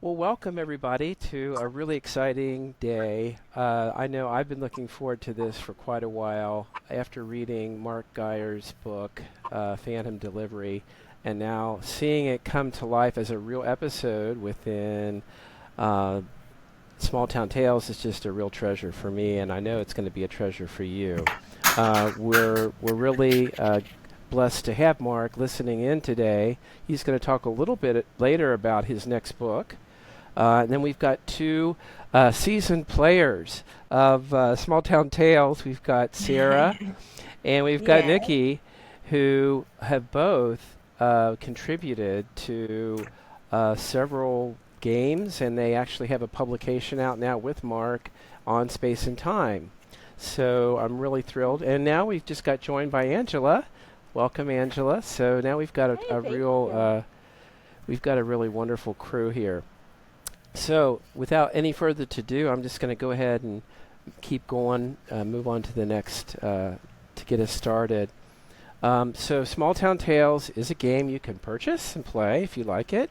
Well, welcome everybody to a really exciting day. I know I've been looking forward to this for quite a while after reading Mark Geyer's book, Phantom Delivery, and now seeing it come to life as a real episode within uh, Smalltown Tales is just a real treasure for me, and I know it's going to be a treasure for you. We're really blessed to have Mark listening in today. He's going to talk a little bit later about his next book. And then we've got two seasoned players of Small Town Tales. We've got Sarah and we've got Yeah. Nikki, who have both contributed to several games, and they actually have a publication out now with Mark on Space and Time. So I'm really thrilled. And now we've just got joined by Angela. Welcome, Angela. So now we've got Hey, a thank you. we've got a really wonderful crew here. So, without any further to do, I'm just going to go ahead and keep going, move on to the next to get us started. So, Small Town Tales is a game you can purchase and play if you like it,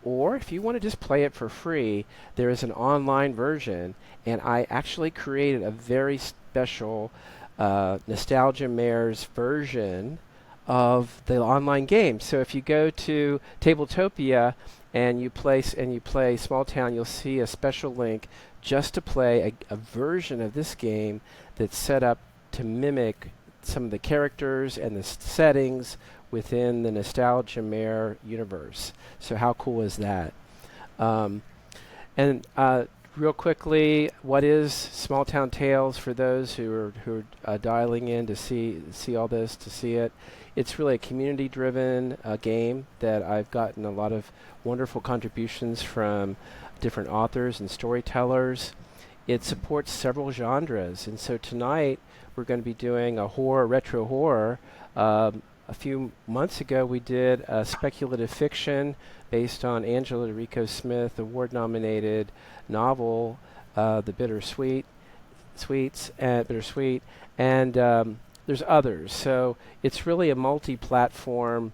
or if you want to just play it for free, there is an online version, and I actually created a very special Nostalgiamares version of the online game. So if you go to Tabletopia and you play Small Town, you'll see a special link just to play a version of this game that's set up to mimic some of the characters and the settings within the Nostalgiamare universe. So how cool is that? Um, and real quickly, what is Small Town Tales for those who are dialing in to see all this, to see it? It's really a community-driven game that I've gotten a lot of wonderful contributions from different authors and storytellers. It supports several genres, and so tonight we're going to be doing a horror, retro horror. A few months ago, we did a speculative fiction based on Angela Rico Smith award-nominated novel, The Bittersweet, and there's others. So it's really a multi-platform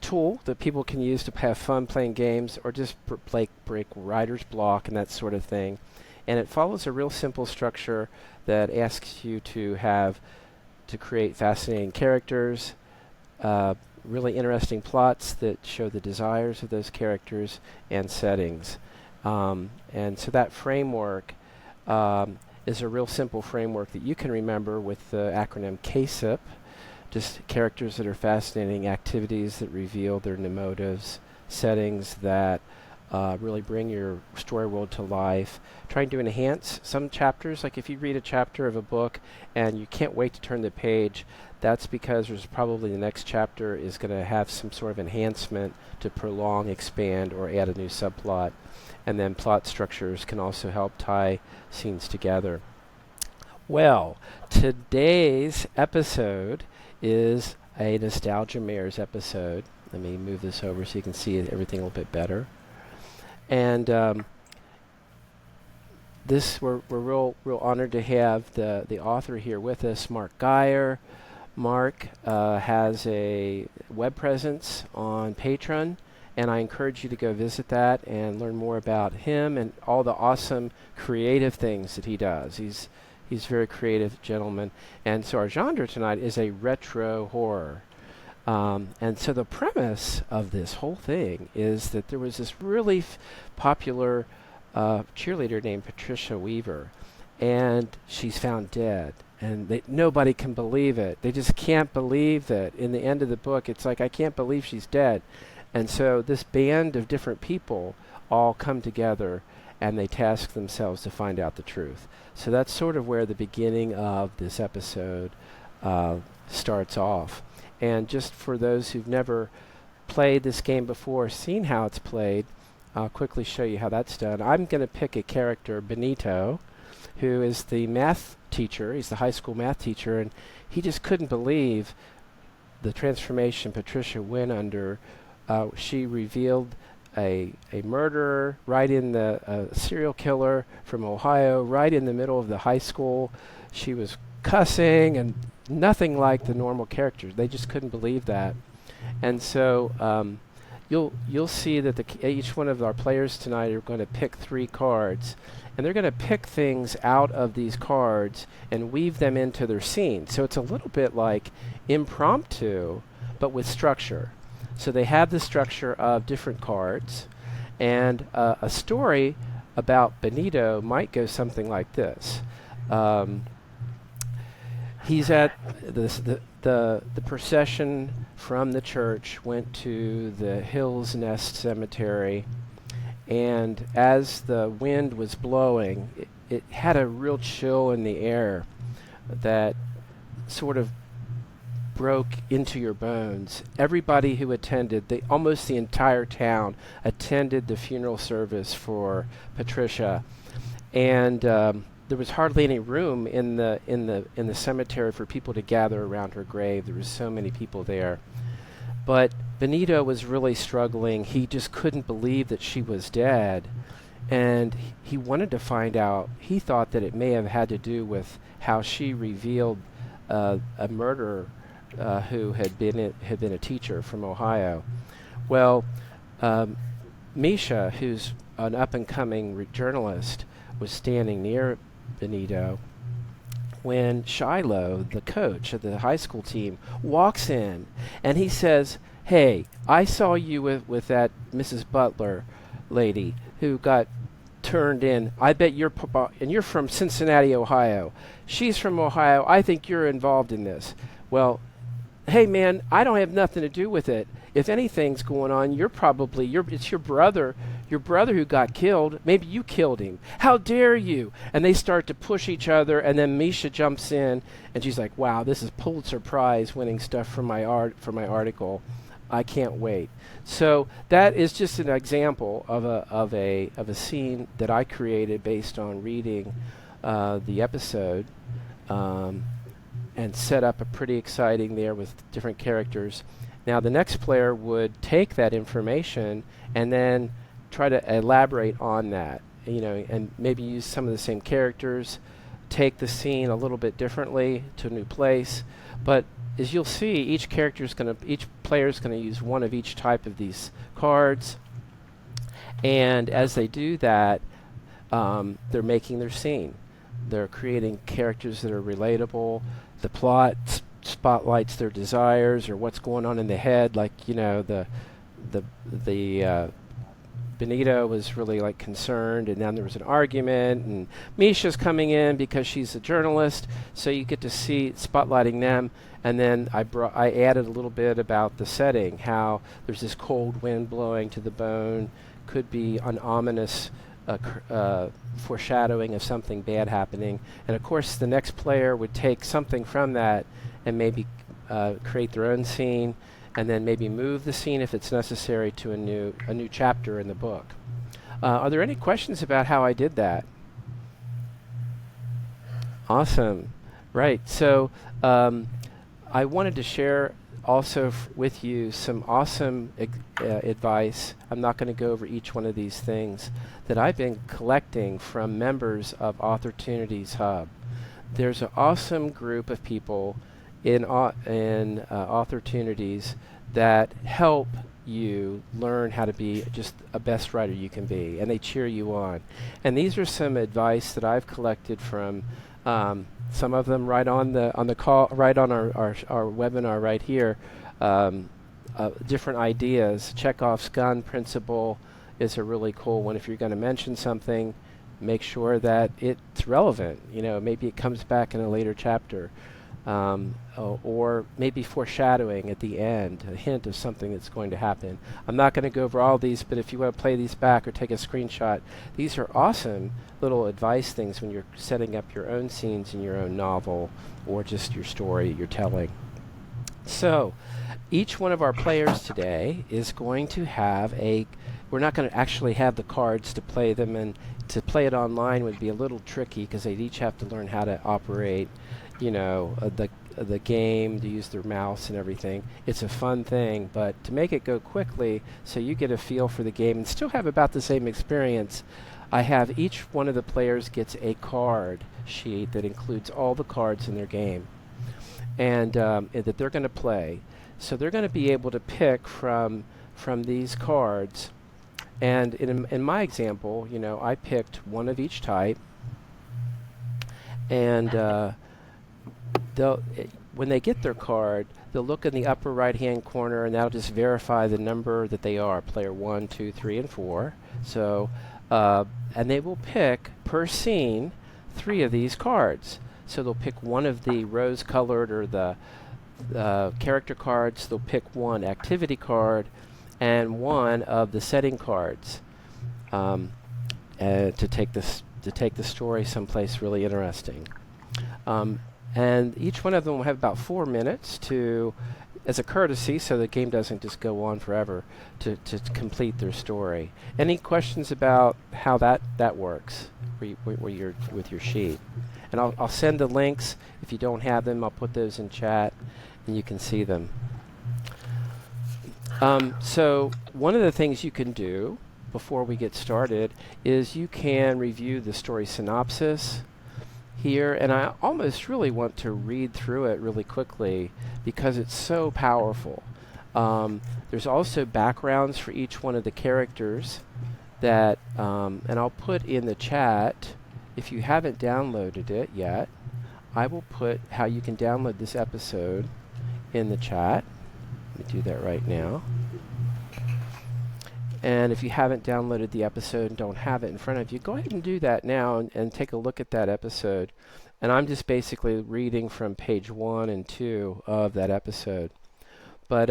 tool that people can use to have fun playing games or just break writer's block and that sort of thing. And it follows a real simple structure that asks you to create fascinating characters, uh, really interesting plots that show the desires of those characters and settings. And so that framework is a real simple framework that you can remember with the acronym KSIP, just characters that are fascinating, activities that reveal their motives, settings that really bring your story world to life, trying to enhance some chapters. Like if you read a chapter of a book and you can't wait to turn the page, that's because there's probably the next chapter is going to have some sort of enhancement to prolong, expand, or add a new subplot. And then plot structures can also help tie scenes together. Well, today's episode is a Nostalgia Mares episode. Let me move this over so you can see everything a little bit better. And this we're real honored to have the author here with us, Mark Geyer. Mark has a web presence on Patreon, and I encourage you to go visit that and learn more about him and all the awesome creative things that he does. He's a very creative gentleman. And so our genre tonight is a retro horror. And so the premise of this whole thing is that there was this really popular cheerleader named Patricia Weaver, and she's found dead. And nobody can believe it. They just can't believe that. In the end of the book, it's like, I can't believe she's dead. And so this band of different people all come together and they task themselves to find out the truth. So that's sort of where the beginning of this episode starts off. And just for those who've never played this game before, seen how it's played, I'll quickly show you how that's done. I'm going to pick a character, Benito, who is the math teacher. He's the high school math teacher, and he just couldn't believe the transformation Patricia went under. She revealed a murderer right in the serial killer from Ohio, right in the middle of the high school. She was cussing and nothing like the normal characters. They just couldn't believe that. And so you'll see that each one of our players tonight are going to pick 3 cards, and they're going to pick things out of these cards and weave them into their scene. So it's a little bit like impromptu, but with structure. So they have the structure of different cards, and a story about Benito might go something like this. He's at the procession from the church went to the Hills Nest Cemetery, and as the wind was blowing, it had a real chill in the air that sort of broke into your bones. Everybody who attended, almost the entire town attended the funeral service for Patricia, and there was hardly any room in the cemetery for people to gather around her grave. There was so many people there. But Benito was really struggling. He just couldn't believe that she was dead, and he wanted to find out. He thought that it may have had to do with how she revealed a murderer who had been a teacher from Ohio. Well, Misha, who's an up-and-coming journalist, was standing near Benito when Shiloh, the coach of the high school team, walks in, and he says, "Hey, I saw you with that Mrs. Butler lady who got turned in. I bet and you're from Cincinnati, Ohio. She's from Ohio. I think you're involved in this." Well, hey man, I don't have nothing to do with it. If anything's going on, it's your brother who got killed. Maybe you killed him. How dare you? And they start to push each other, and then Misha jumps in, and she's like, "Wow, this is Pulitzer Prize winning stuff for my article. I can't wait." So that is just an example of a scene that I created based on reading the episode. And set up a pretty exciting there with different characters. Now the next player would take that information and then try to elaborate on that, and maybe use some of the same characters, take the scene a little bit differently to a new place. But as you'll see, each player is going to use one of each type of these cards, and as they do that, they're making their scene. They're creating characters that are relatable. The plot spotlights their desires or what's going on in the head. Like, the Benito was really like concerned, and then there was an argument, and Misha's coming in because she's a journalist, so you get to see spotlighting them. And then I added a little bit about the setting, how there's this cold wind blowing to the bone, could be an ominous foreshadowing of something bad happening. And of course the next player would take something from that and maybe create their own scene, and then maybe move the scene if it's necessary to a new chapter in the book. Are there any questions about how I did that? Awesome. Right. So I wanted to share also with you some awesome advice. I'm not going to go over each one of these things that I've been collecting from members of Authortunities Hub. There's an awesome group of people in Authortunities that help you learn how to be just a best writer you can be, and they cheer you on. And these are some advice that I've collected from some of them right on the call, right on our webinar right here. Different ideas. Chekhov's gun principle is a really cool one. If you're going to mention something, make sure that it's relevant. Maybe it comes back in a later chapter. Or maybe foreshadowing at the end, a hint of something that's going to happen. I'm not going to go over all these, but if you want to play these back or take a screenshot, these are awesome little advice things when you're setting up your own scenes in your own novel or just your story you're telling. So each one of our players today is going to have we're not going to actually have the cards to play them, and to play it online would be a little tricky because they'd each have to learn how to operate the game, to use their mouse and everything. It's a fun thing, but to make it go quickly so you get a feel for the game and still have about the same experience, I have each one of the players gets a card sheet that includes all the cards in their game and that they're going to play. So they're going to be able to pick from from these cards. And in my example, I picked one of each type, and when they get their card, they'll look in the upper right-hand corner, and that'll just verify the number that they are, player 1, 2, 3, and 4. So, and they will pick, per scene, 3 of these cards. So they'll pick one of the rose-colored or the character cards. They'll pick one activity card and one of the setting cards to take the story someplace really interesting. And each one of them will have about 4 minutes as a courtesy, so the game doesn't just go on forever, to complete their story. Any questions about how that works with your sheet? And I'll send the links. If you don't have them, I'll put those in chat, and you can see them. So one of the things you can do before we get started is you can review the story synopsis here, and I almost really want to read through it really quickly because it's so powerful. There's also backgrounds for each one of the characters that, and I'll put in the chat, if you haven't downloaded it yet, I will put how you can download this episode in the chat. Let me do that right now. And if you haven't downloaded the episode and don't have it in front of you, go ahead and do that now and take a look at that episode. And I'm just basically reading from page 1 and 2 of that episode. But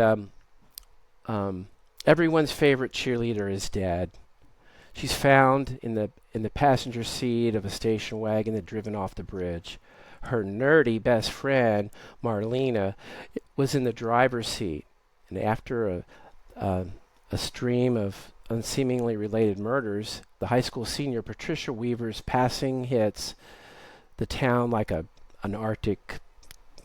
everyone's favorite cheerleader is dead. She's found in the passenger seat of a station wagon that driven off the bridge. Her nerdy best friend, Marlena, was in the driver's seat. And after a stream of unseemingly related murders, the high school senior Patricia Weaver's passing hits the town like an Arctic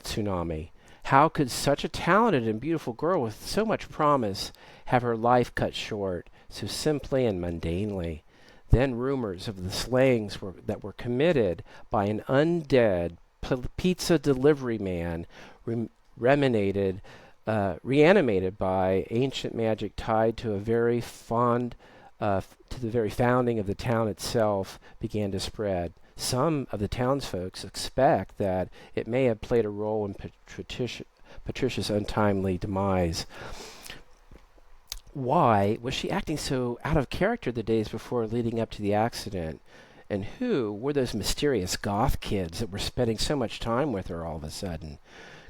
tsunami. How could such a talented and beautiful girl with so much promise have her life cut short so simply and mundanely? Then rumors of the slayings that were committed by an undead pizza delivery man reanimated by ancient magic tied to the very founding of the town itself began to spread. Some of the townsfolk expect that it may have played a role in Patricia's untimely demise. Why was she acting so out of character the days before leading up to the accident? And who were those mysterious goth kids that were spending so much time with her all of a sudden?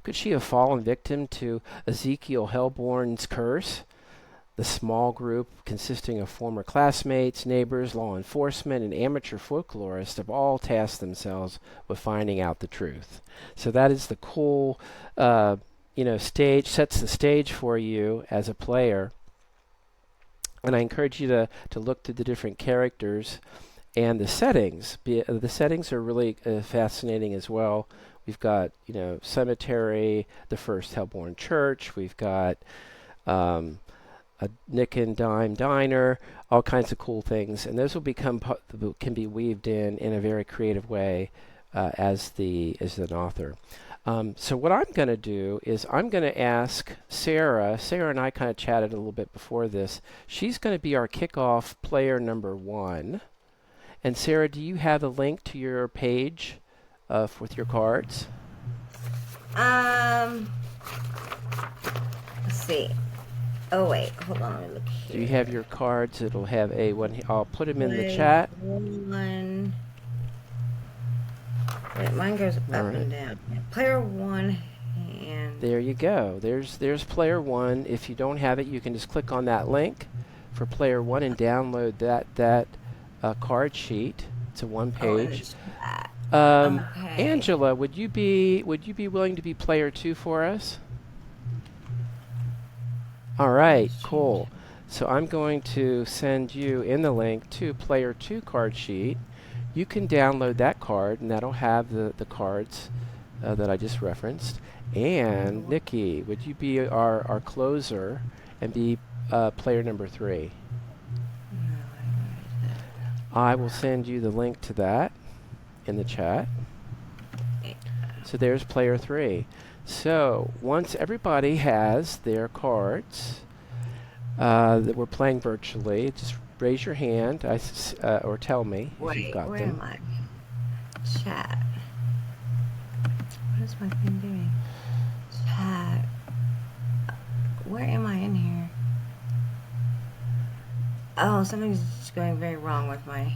Could she have fallen victim to Ezekiel Hellborn's curse? The small group, consisting of former classmates, neighbors, law enforcement, and amateur folklorists, have all tasked themselves with finding out the truth. So that is the cool, stage, sets the stage for you as a player. And I encourage you to look through the different characters and the settings. The settings are really fascinating as well. We've got, cemetery, the first Hellborn church. We've got a Nick and Dime diner, all kinds of cool things, and those will can be weaved in a very creative way as an author. So what I'm going to do is I'm going to ask Sarah. Sarah and I kind of chatted a little bit before this. She's going to be our kickoff player number 1. And Sarah, do you have a link to your page with your cards? Let's see. Oh wait, hold on, let me look here. Do you have your cards? It'll have A1. I'll put them in the chat. One. Wait, mine goes up and down. Player 1 and there you go. There's player 1. If you don't have it, you can just click on that link for player 1 and download that card sheet. It's a 1-page. Okay. Angela, would you be willing to be player 2 for us? All right, cool. So I'm going to send you in the link to player 2 card sheet. You can download that card, and that'll have the cards that I just referenced. And Nikki, would you be our closer and be player number 3? I will send you the link to that in the chat. So there's player 3. So once everybody has their cards, that we're playing virtually. Just raise your hand or tell me if you've Wait, got where am them. I? Chat. What is my thing doing? Chat. Where am I in here? Oh, something's just going very wrong with my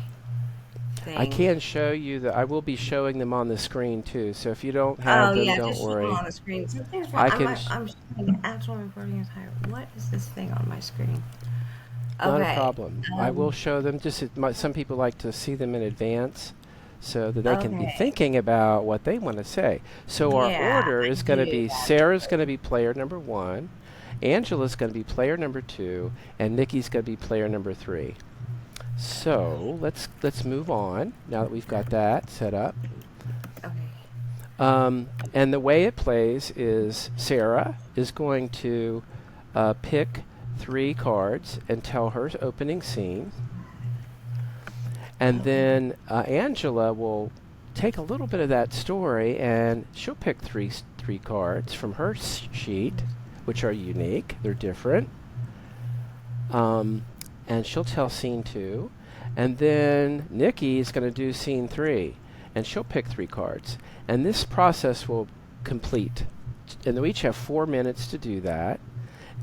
I thing. can show you that. I will be showing them on the screen too. So if you don't have Oh them, yeah, don't just show them worry. on the screen. Something's wrong. I I'm can. I'm I'm showing actual recording entire. What is this thing on my screen? Not a Okay. problem. I will Um. show them. Some people like to see them in advance so that they can be Okay. thinking about what they want to say. So our Yeah, order I is going to do be Sarah's going to be player number 1, Angela's going to be player number 2, and Nikki's going to be player number 3. So let's move on now that we've got that set up. that. Okay. And the way it plays is Sarah is going to pick 3 cards and tell her opening scene. And Okay. then Angela will take a little bit of that story and she'll pick three cards from her sheet, which are unique. They're different. Um, and she'll tell scene 2. And then Nikki is going to do scene 3, and she'll pick 3 cards. And this process will complete. And they'll each have 4 minutes to do that.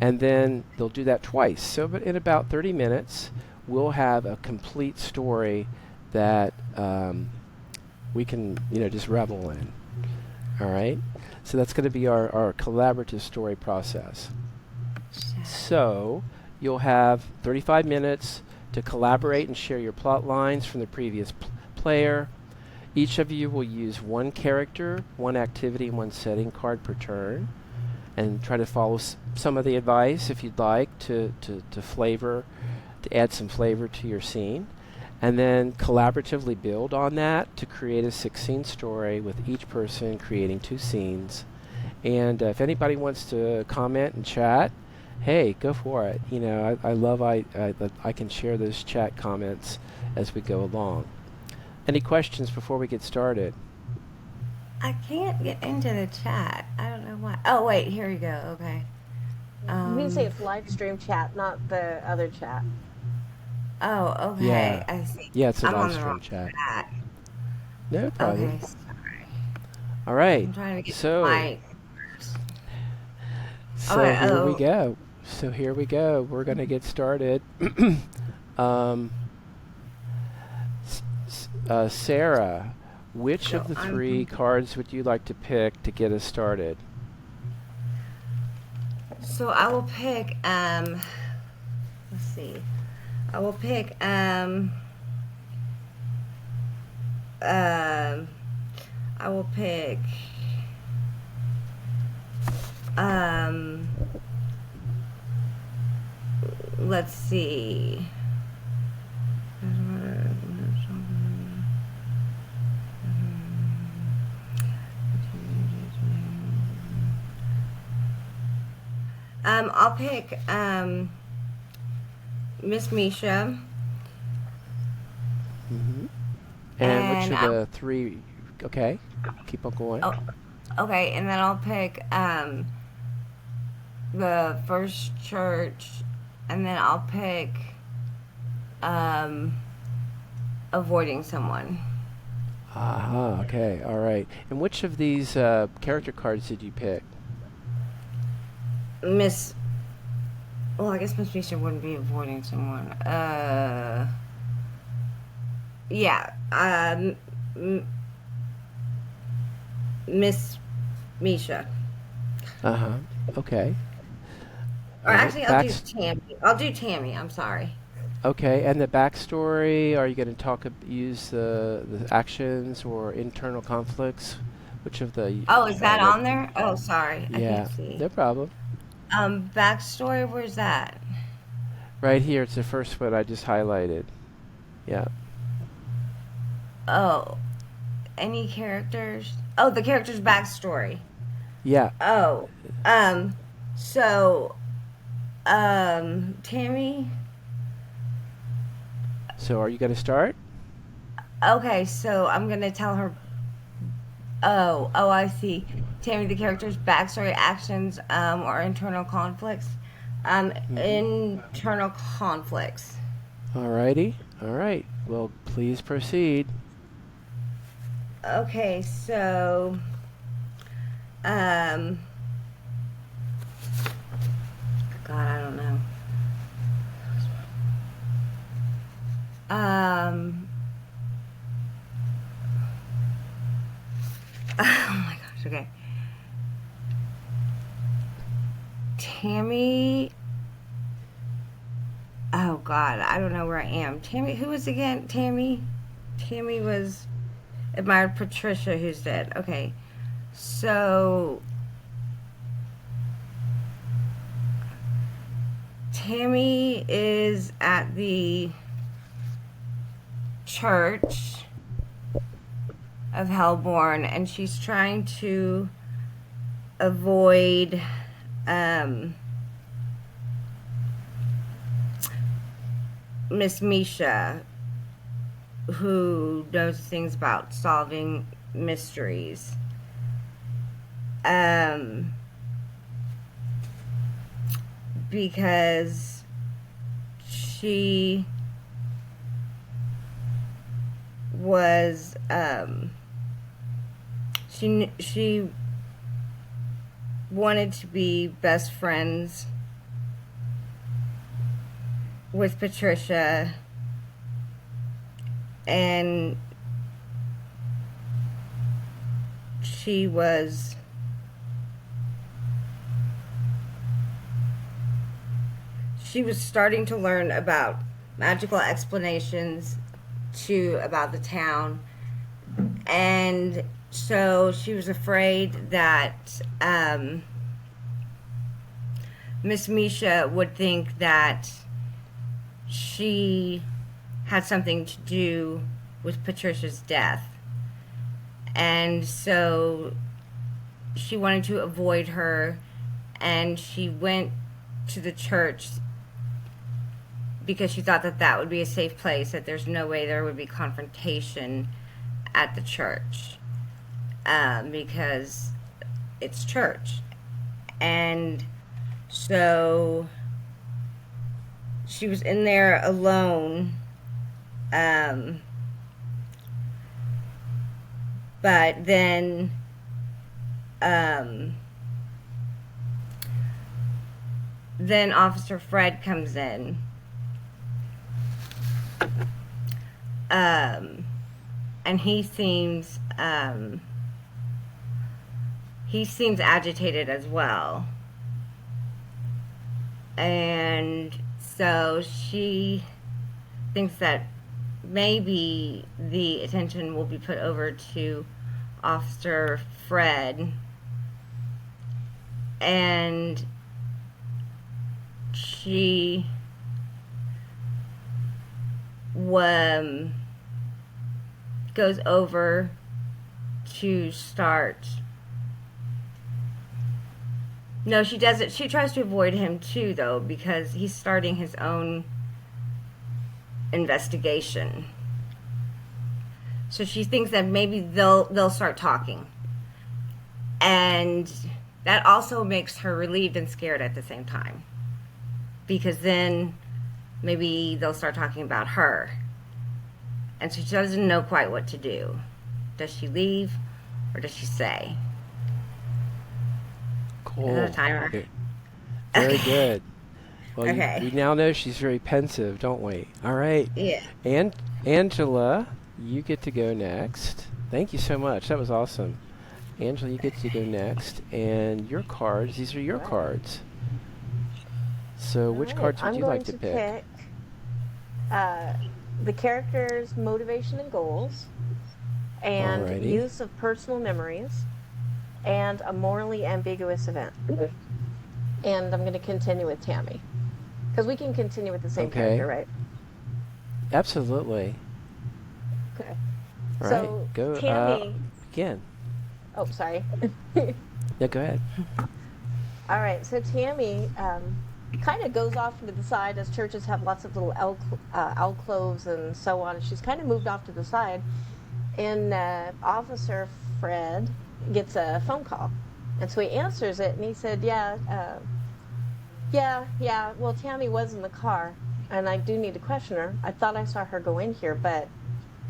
And then they'll do that twice. So but in about 30 minutes, we'll have a complete story that we can, just revel in. All right? So that's going to be our collaborative story process. Chat. So you'll have 35 minutes to collaborate and share your plot lines from the previous player. Each of you will use 1 character, 1 activity, and 1 setting card per turn, and try to follow some of the advice if you'd like to add some flavor to your scene. And then collaboratively build on that to create a 6-scene story with each person creating 2 scenes. And if anybody wants to comment and chat, hey, go for it. I love I can share those chat comments as we go along. Any questions before we get started? I can't get into the chat. I don't know why. Oh wait, here we go. Okay. You mean to say Um. it's live stream chat, not the other chat? Oh, okay. Yeah. I see. Yeah, it's a I'm live on the stream wrong chat. chat. No problem. Okay. Sorry. All right. I'm trying to get So, my. so Okay. here we Oh. go. So here we go. We're going to get started. um, Sarah, which of So the I'm. 3 cards would you like to pick to get us started? So I will pick. Let's see. I will pick. Um. I will pick. Um. Let's see. I'll pick Miss Misha, Mm-hmm. And which and of the 3? Okay, keep on going. oh, okay, and then I'll pick the first church, and then I'll pick um, avoiding someone. Aha, okay, all right. And which of these character cards did you pick? Miss. Well, I guess Miss Misha wouldn't be avoiding someone. Yeah. Miss Misha. Uh-huh, okay. Or All right, actually, I'll do Tammy. I'll do Tammy. I'm sorry. okay, and the backstory, are you going to use the actions or internal conflicts? Which of the, Oh, is that what, on there? Oh, sorry. I can't yeah, see. no problem. Backstory, where's that? Right here, it's the first one I just highlighted. Yeah, Oh, any characters? Oh, the character's backstory. yeah. Oh, so, Tammy. So are you going to start? Okay, so I'm gonna tell her. I see. Tammy, the character's backstory, actions, or internal conflicts. Internal conflicts. Alrighty. All right. Well, please proceed. Okay, so um God, I don't know. Um oh my gosh, okay. Tammy. Oh God, I don't know where I am. Tammy, who was again? Tammy. Tammy was admired Patricia, who's dead. Okay, so Tammy is at the church of Hellborn, and she's trying to avoid Miss Misha, who knows things about solving mysteries. Because she was she wanted to be best friends with Patricia, and she was starting to learn about magical explanations about the town, and so she was afraid that Miss Misha would think that she had something to do with Patricia's death, and so she wanted to avoid her, and she went to the church because she thought that that would be a safe place, that there's no way there would be confrontation at the church, because it's church. And so she was in there alone, but then Officer Fred comes in, and he seems agitated as well, and so she thinks that maybe the attention will be put over to Officer Fred, and she goes over to start. No, she doesn't. She tries to avoid him too, though, because he's starting his own investigation. So she thinks that maybe they'll start talking, and that also makes her relieved and scared at the same time, because then maybe they'll start talking about her, and so she doesn't know quite what to do. Does she leave or does she stay? Cool. Is that a timer? Very Okay. good. Well, Okay. we now know she's very pensive, don't we? All right. Yeah. And Angela, you get to go next. Thank you so much. That was awesome. Angela, you get to go next. And your cards, these are your Right. cards. So which Alright, cards would I'm you going like to to pick? the character's motivation and goals, and Alrighty. use of personal memories, and a morally ambiguous event. And I'm going to continue with Tammy, because we can continue with the same Okay. character, right? Absolutely. Okay. All So, right. Go Tammy. begin. Oh, sorry. Yeah, go ahead. All right. So Tammy kind of goes off to the side, as churches have lots of little alcoves and so on. She's kind of moved off to the side, and Officer Fred gets a phone call, and so he answers it, and he said, "Yeah, Yeah. Well, Tammy was in the car, and I do need to question her. I thought I saw her go in here, but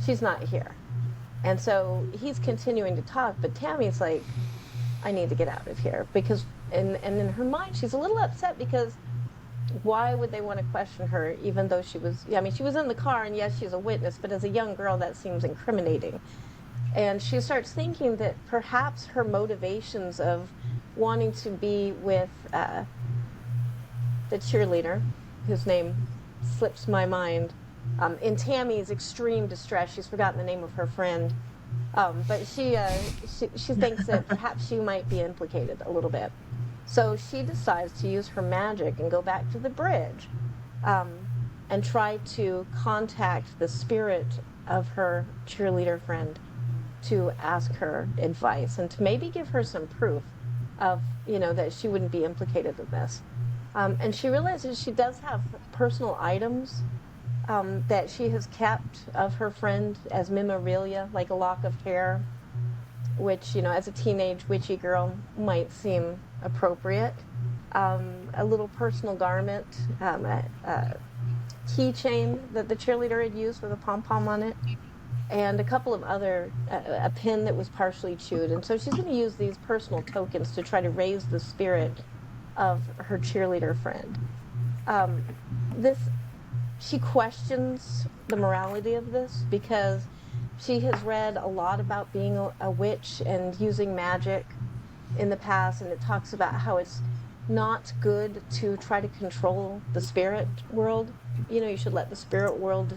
she's not here. And so he's continuing to talk, but Tammy's like, I need to get out of here because, and in her mind, she's a little upset because why would they want to question her even though she was, yeah, I mean, she was in the car and yes, she's a witness, but as a young girl, that seems incriminating. And she starts thinking that perhaps her motivations of wanting to be with the cheerleader, whose name slips my mind, in Tammy's extreme distress, she's forgotten the name of her friend, but she thinks that perhaps she might be implicated a little bit. So she decides to use her magic and go back to the bridge, and try to contact the spirit of her cheerleader friend to ask her advice and to maybe give her some proof of, that she wouldn't be implicated in this. And she realizes she does have personal items that she has kept of her friend as memorabilia, like a lock of hair, which, as a teenage witchy girl might seem appropriate. A little personal garment, a keychain that the cheerleader had used with a pom-pom on it, and a couple of other, a pin that was partially chewed. And so she's going to use these personal tokens to try to raise the spirit of her cheerleader friend. This She questions the morality of this because she has read a lot about being a witch and using magic in the past, and it talks about how it's not good to try to control the spirit world. You should let the spirit world,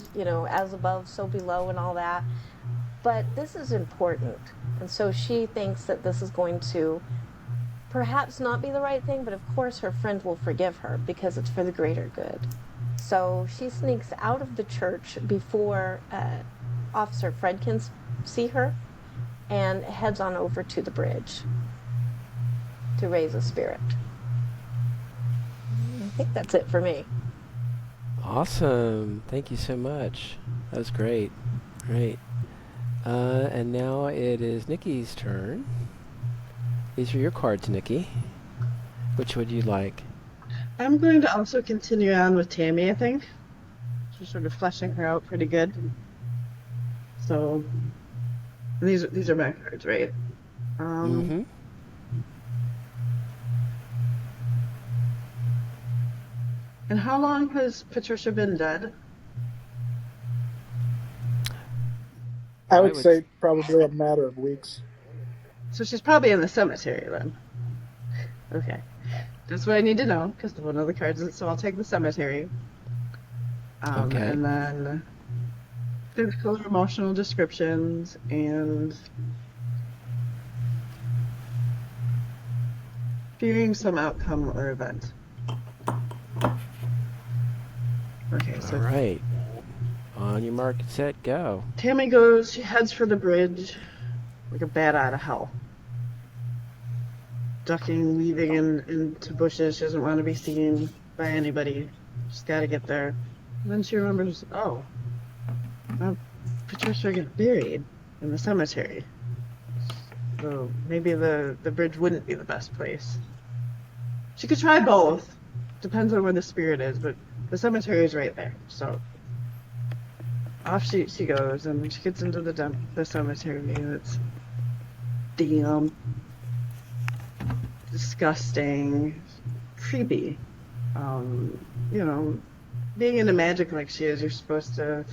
as above, so below, and all that. But this is important. And so she thinks that this is going to perhaps not be the right thing, but of course her friend will forgive her because it's for the greater good. So she sneaks out of the church before Officer Fred can see her and heads on over to the bridge to raise a spirit. I think that's it for me. Awesome. Thank you so much. That was great. Great. And now it is Nikki's turn. These are your cards, Nikki. Which would you like? I'm going to also continue on with Tammy, I think. She's sort of fleshing her out pretty good. So, these are my cards, right? Mm-hmm. And how long has Patricia been dead? I would say probably a matter of weeks. So she's probably in the cemetery then. Okay. That's what I need to know, because one of the cards is, so I'll take the cemetery. Okay. And then physical or emotional descriptions and fearing some outcome or event. Okay, so All right. On your mark, set, go. Tammy goes, she heads for the bridge like a bat out of hell. Ducking, weaving into bushes. She doesn't want to be seen by anybody. She's got to get there. And then she remembers, Patricia got buried in the cemetery. So maybe the bridge wouldn't be the best place. She could try both. Depends on where the spirit is, but the cemetery is right there. So off she goes, and she gets into the cemetery, and it's damn, disgusting, creepy. Being into magic like she is, you're supposed to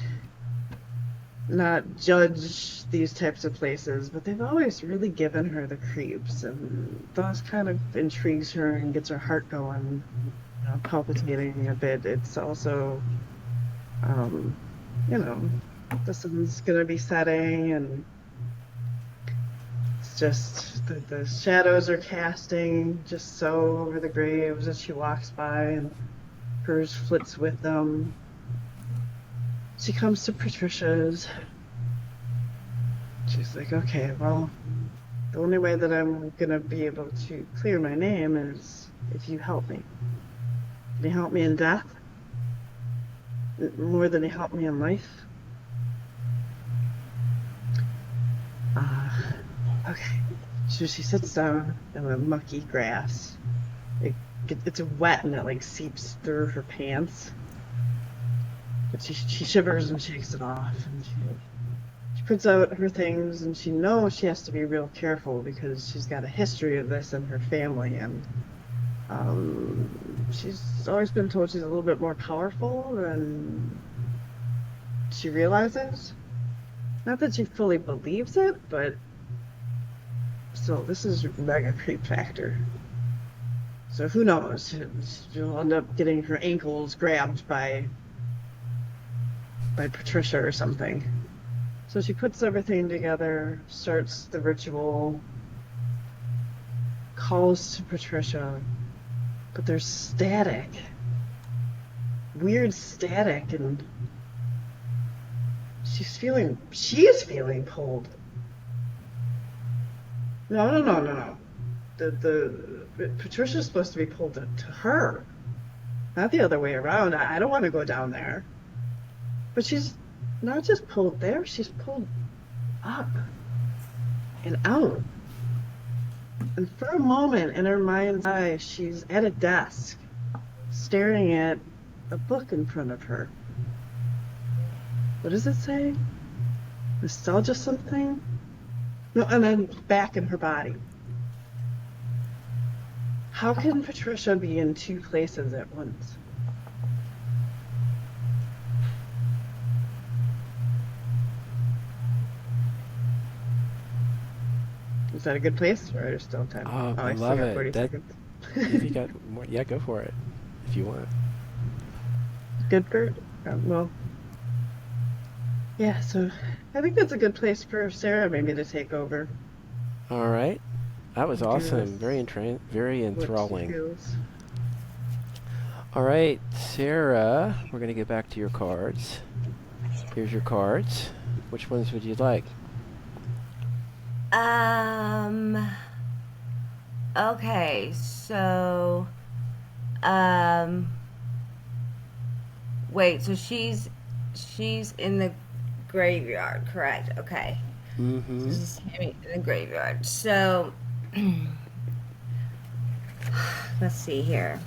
not judge these types of places, but they've always really given her the creeps, and those kind of intrigues her and gets her heart going, palpitating a bit. It's also, the sun's gonna be setting, and it's just the shadows are casting just so over the graves as she walks by, and hers flits with them. She comes to Patricia's. She's like, okay, well, the only way that I'm gonna be able to clear my name is if you help me. Can you help me in death? More than you help me in life? Okay. So she sits down in the mucky grass, like it's wet and it like seeps through her pants. But she shivers and shakes it off, and she puts out her things, and she knows she has to be real careful because she's got a history of this in her family, and she's always been told she's a little bit more powerful than she realizes. Not that she fully believes it, but still, this is mega creep factor. So who knows? She'll end up getting her ankles grabbed by Patricia or something. So she puts everything together, starts the ritual, calls to Patricia, but there's static. Weird static, and she is feeling pulled. No. Patricia's supposed to be pulled to her, not the other way around. I don't want to go down there. But she's not just pulled there, she's pulled up and out. And for a moment in her mind's eye, she's at a desk, staring at a book in front of her. What does it say? Nostalgia something? No, and then back in her body. How can Patricia be in two places at once? Is that a good place, or is there still time? I still love got it. 40 seconds. If you got more, yeah, go for it if you want. Good, Bert? Well, yeah, so I think that's a good place for Sarah maybe to take over. All right. That was awesome. Yes. Very enthralling. What she feels. All right, Sarah, we're going to get back to your cards. Here's your cards. Which ones would you like? Okay, so, wait, so she's in the graveyard, correct? Okay. Mm-hmm. This is Tammy in the graveyard. So, let's see here.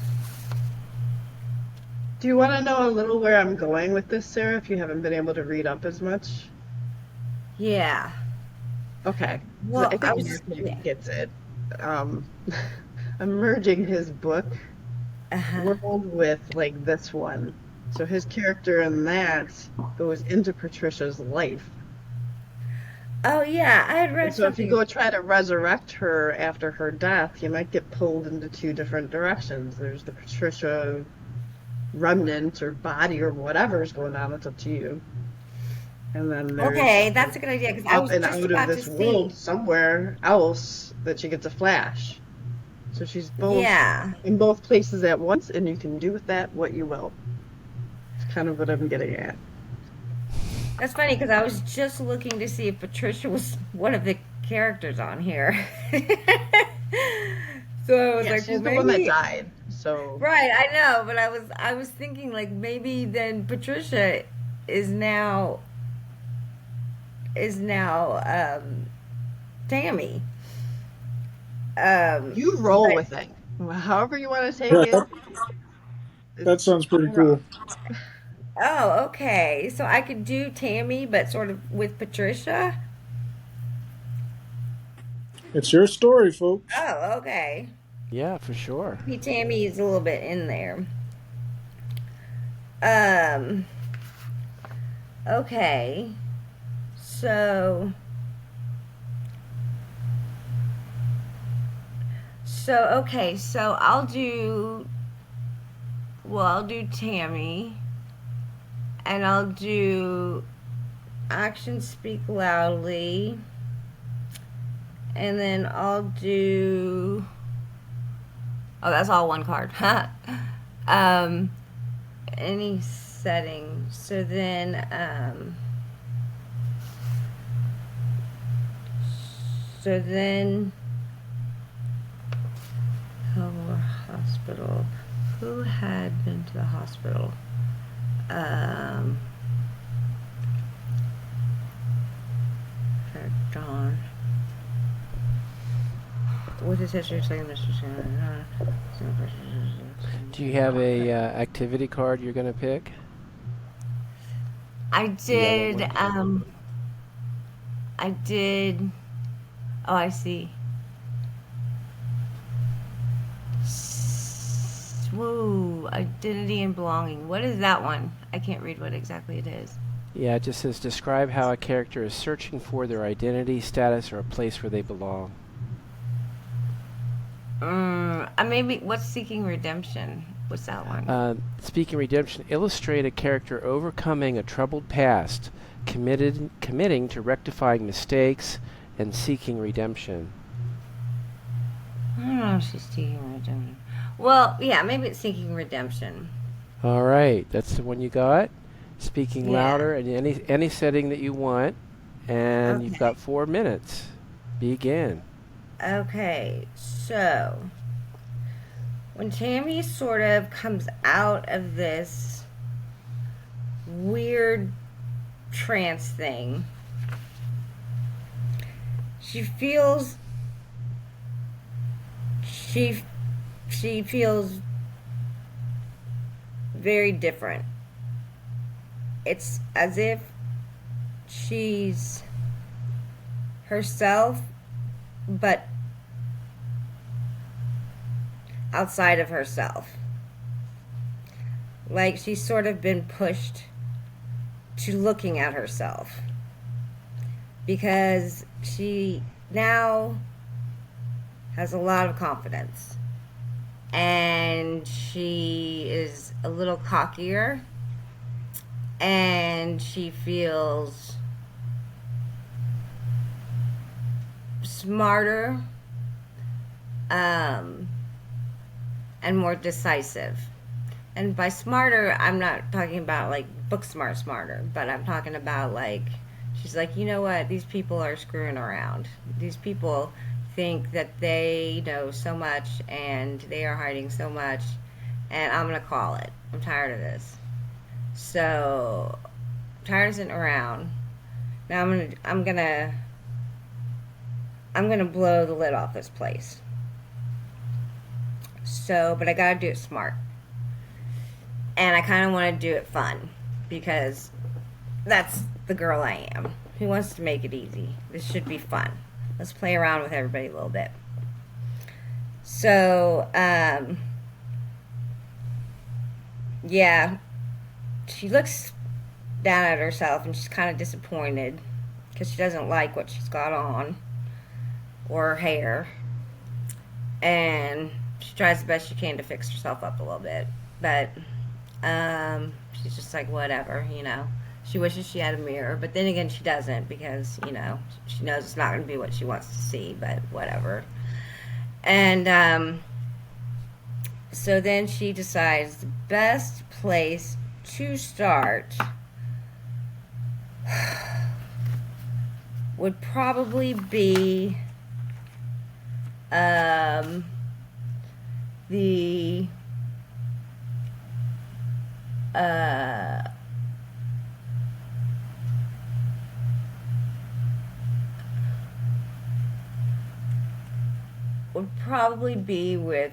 Do you want to know a little where I'm going with this, Sarah, if you haven't been able to read up as much? Yeah. Okay. Well, I think Mark gets it. I'm merging his book world with, like, this one. So his character in that goes into Patricia's life. Oh, yeah, I had read And so something. if you go try to resurrect her after her death, you might get pulled into two different directions. There's the Patricia remnant or body or whatever is going on. It's up to you. And then there's Okay, that's a good idea, because I up was and just out of about to this see. world somewhere else that she gets a flash. So she's both Yeah. in both places at once, and you can do with that what you will. It's kind of what I'm getting at. That's funny, because I was just looking to see if Patricia was one of the characters on here. So I was Yeah, like, she's well, the one that maybe. died. So Right, I know, but I was thinking, like, maybe then Patricia is now Tammy. you roll But with it. However you want to take Yeah, it. that sounds pretty cool. oh, okay. So I could do Tammy, but sort of with Patricia. It's your story, folks. Oh, okay. Yeah, for sure. Maybe Tammy is a little bit in there. Um. Okay. So. Okay. So I'll do. Well, I'll do Tammy. And I'll do Actions Speak Loudly. And then I'll do. Oh, that's all one card. Any setting. So then, Hillmore Hospital. Who had been to the hospital? John. With his history, second Mr. Do you have a activity card you're going to pick? I The yellow did, one? I did, oh, I see. Whoa, identity and belonging. What is that one? I can't read what exactly it is. Yeah, it just says describe how a character is searching for their identity, status, or a place where they belong. Maybe, what's seeking redemption? What's that one? Speaking redemption, illustrate a character overcoming a troubled past, committing to rectifying mistakes, and seeking redemption. I don't know if she's seeking redemption. Well, yeah, maybe it's seeking redemption. All right, that's the one you got. Speaking Yeah. louder in any setting that you want, and you've Okay. got 4 minutes. Begin. Okay, so when Tammy sort of comes out of this weird trance thing, she feels she she feels very different. It's as if she's herself, but outside of herself. Like she's sort of been pushed to looking at herself because she now has a lot of confidence and she is a little cockier and she feels smarter and more decisive. And by smarter, I'm not talking about like book smarter, but I'm talking about like, she's like, you know what, these people are screwing around. These people think that they know so much and they are hiding so much, and I'm gonna call it. I'm tired of this. So, I'm tired of sitting around. Now I'm gonna blow the lid off this place. So, but I gotta do it smart. And I kind of want to do it fun because that's the girl I am. Who wants to make it easy? This should be fun. Let's play around with everybody a little bit. So, yeah, she looks down at herself and she's kind of disappointed because she doesn't like what she's got on or her hair. And she tries the best she can to fix herself up a little bit. But she's just like, whatever, you know. She wishes she had a mirror, but then again, she doesn't because, you know, she knows it's not going to be what she wants to see, but whatever. And so then she decides the best place to start would probably be the would probably be with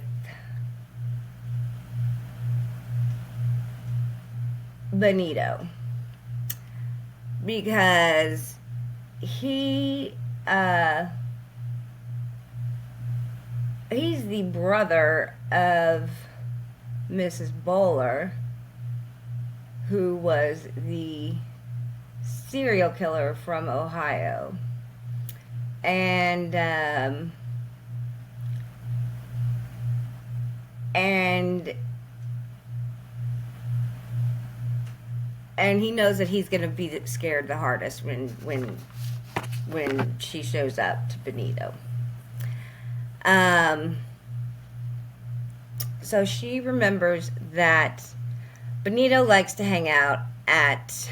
Benito because he he's the brother of Mrs. Bowler, who was the serial killer from Ohio. And he knows that he's going to be scared the hardest when she shows up to Benito. So she remembers that Benito likes to hang out at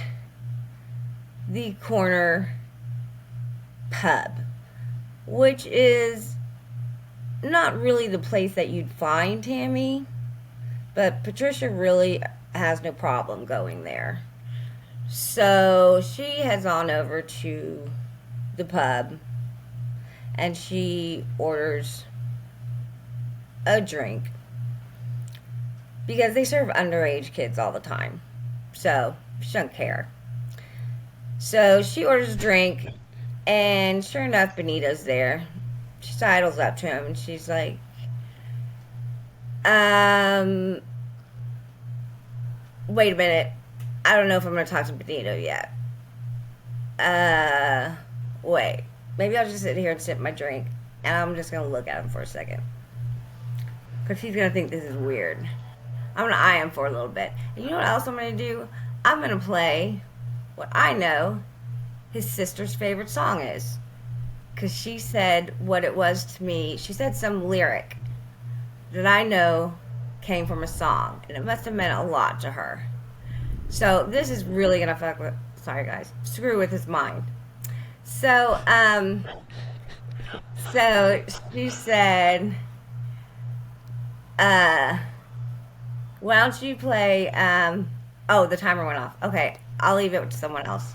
the corner pub, which is not really the place that you'd find Tammy, but Patricia really has no problem going there. So she heads on over to the pub and she orders a drink. because they serve underage kids all the time. So she doesn't care. So she orders a drink, and sure enough, Benito's there. She sidles up to him, and she's like, um, wait a minute. I don't know if I'm going to talk to Benito yet. Wait. Maybe I'll just sit here and sip my drink, and I'm just going to look at him for a second. Because he's going to think this is weird. I'm going to eye him for a little bit. And you know what else I'm going to do? I'm going to play what I know his sister's favorite song is. Because she said what it was to me. She said some lyric that I know came from a song. And it must have meant a lot to her. So this is really going to fuck with, sorry guys, screw with his mind. So, so she said, why don't you play, oh, the timer went off. Okay, I'll leave it to someone else.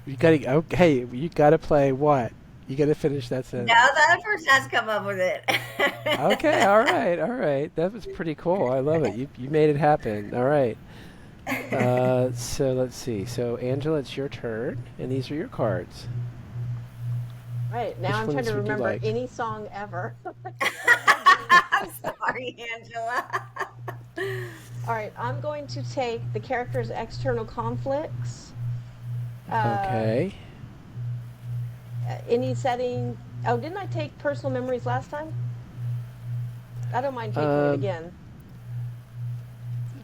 You gotta, okay, you gotta play what? You gotta finish that sentence. No, the other person has to come up with it. Okay, all right. That was pretty cool. I love it. You made it happen. All right. So let's see. So Angela, it's your turn, and these are your cards. Right, now Which I'm trying ones to would you remember like? any song ever. I'm sorry, Angela. All right, I'm going to take the character's external conflicts. Okay. Any setting. Oh, didn't I take personal memories last time? I don't mind taking it again.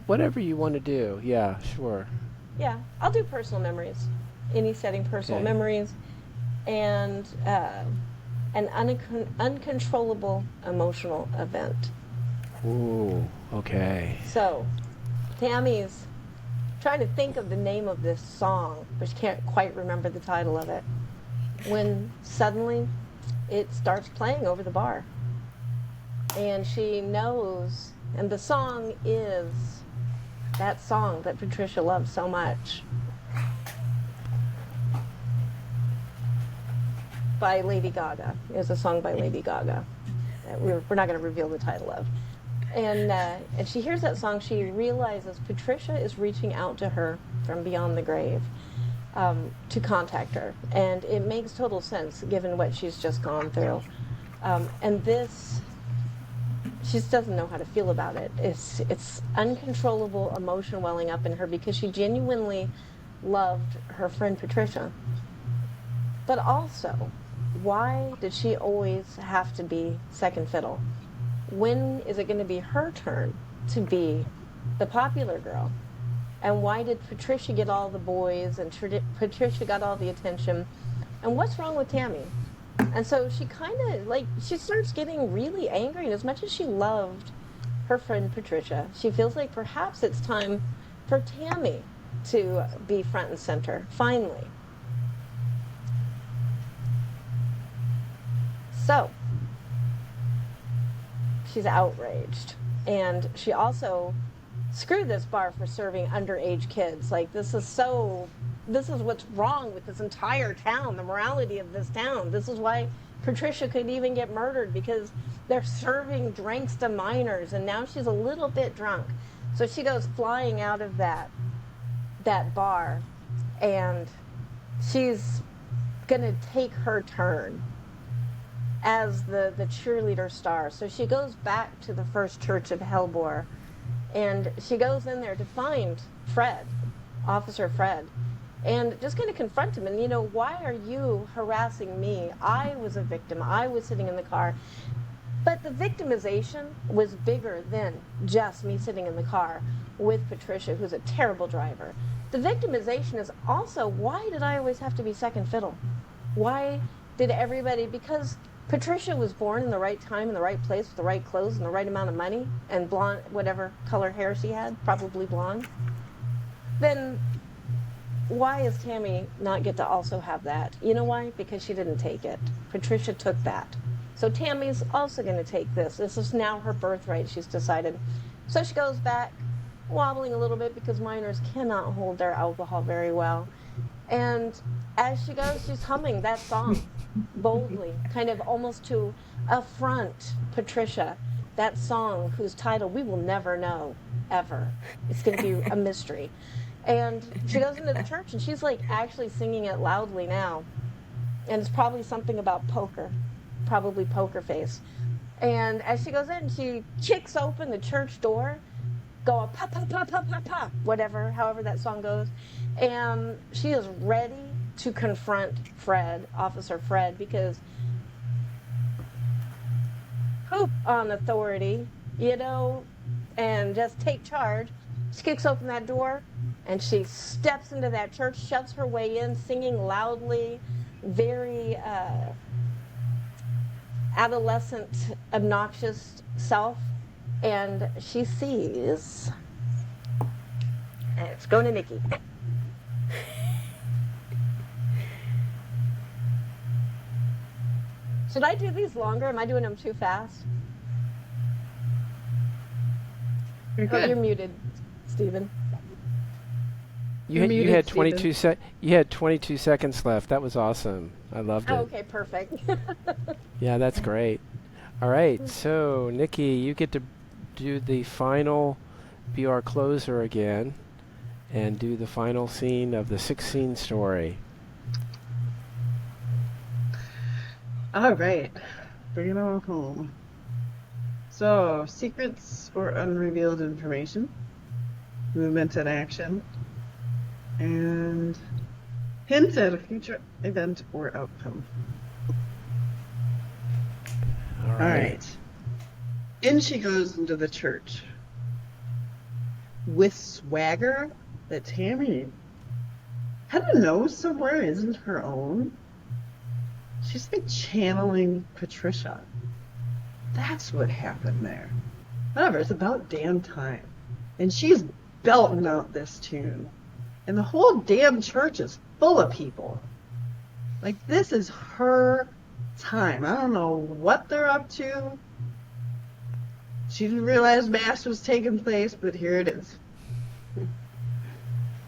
Whatever you want to do. Yeah, sure. Yeah, I'll do personal memories. Any setting, personal Okay. memories. And an uncontrollable emotional event. Ooh, okay. So, Tammy's trying to think of the name of this song, but she can't quite remember the title of it. When suddenly it starts playing over the bar. And she knows, and the song is that song that Patricia loves so much. By Lady Gaga. It was a song by Lady Gaga. We're not going to reveal the title of. And she hears that song. She realizes Patricia is reaching out to her from beyond the grave to contact her. And it makes total sense given what she's just gone through. And this, she just doesn't know how to feel about it. It's uncontrollable emotion welling up in her because she genuinely loved her friend Patricia. But also, why did she always have to be second fiddle? When is it going to be her turn to be the popular girl? And why did Patricia get all the boys and Patricia got all the attention? And what's wrong with Tammy? And so she kind of, she starts getting really angry. And as much as she loved her friend Patricia, she feels like perhaps it's time for Tammy to be front and center, finally. So, she's outraged. And she also, screw this bar for serving underage kids. This is what's wrong with this entire town, the morality of this town. This is why Patricia could even get murdered, because they're serving drinks to minors, and now she's a little bit drunk. So she goes flying out of that bar, and she's gonna take her turn as the cheerleader star. So she goes back to the First Church of Hellbore, and she goes in there to find Fred, Officer Fred, and just going to confront him. And, why are you harassing me? I was a victim. I was sitting in the car. But the victimization was bigger than just me sitting in the car with Patricia, who's a terrible driver. The victimization is also, why did I always have to be second fiddle? Why did everybody, because Patricia was born in the right time, in the right place, with the right clothes and the right amount of money, and blonde, whatever color hair she had, probably blonde. Then why does Tammy not get to also have that? You know why? Because she didn't take it. Patricia took that. So Tammy's also going to take this. This is now her birthright, she's decided. So she goes back, wobbling a little bit because minors cannot hold their alcohol very well. And as she goes, she's humming that song boldly, kind of almost to affront Patricia that song whose title we will never know, ever. It's going to be a mystery. And she goes into the church and she's like actually singing it loudly now. And it's probably something about poker, probably Poker Face. And as she goes in, she kicks open the church door, going pa pa pa pa pa pa, whatever, however that song goes. And she is ready to confront Fred, Officer Fred, because poop on authority, and just take charge. She kicks open that door and she steps into that church, shoves her way in, singing loudly, very adolescent, obnoxious self. And she sees, and it's going to Nikki. Should I do these longer? Am I doing them too fast? You're good. Oh, you're muted, Stephen. You had 22 seconds left. That was awesome. I loved it. Oh, okay, perfect. Yeah, that's great. All right, so Nikki, you get to do the final, be our closer again, and do the final scene of the 6-scene story. All right, bring it on home. So, secrets or unrevealed information, movement and action, and hint at a future event or outcome. All All right. In she goes into the church with swagger that Tammy kind of knows somewhere isn't her own. She's like channeling Patricia. That's what happened there. However, it's about damn time. And she's belting out this tune. And the whole damn church is full of people. Like, this is her time. I don't know what they're up to. She didn't realize Mass was taking place, but here it is.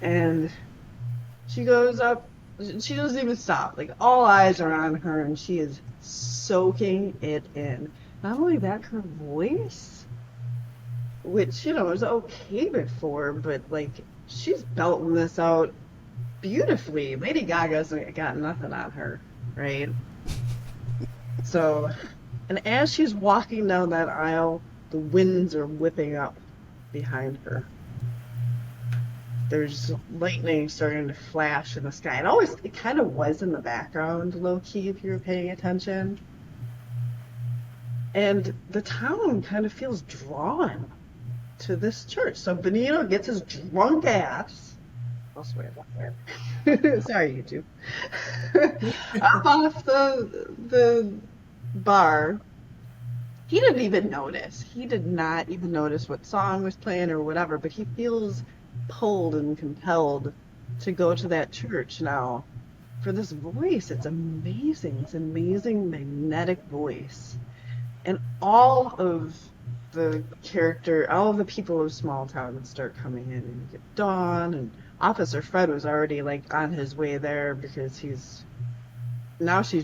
And she goes up. She doesn't even stop. Like, all eyes are on her, and she is soaking it in. Not only that, her voice, which, is okay before, but, like, she's belting this out beautifully. Lady Gaga's got nothing on her, right? So, and as she's walking down that aisle, the winds are whipping up behind her. There's lightning starting to flash in the sky. It kind of was in the background, low-key, if you were paying attention. And the town kind of feels drawn to this church. So Benito gets his drunk ass. I'll swear that. Sorry, YouTube. Up off the bar. He didn't even notice. He did not even notice what song was playing or whatever, but he feels pulled and compelled to go to that church now. For this voice, it's amazing. It's an amazing magnetic voice. And all of the people of Smalltown start coming in, and you get Dawn, and Officer Fred was already like on his way there because she's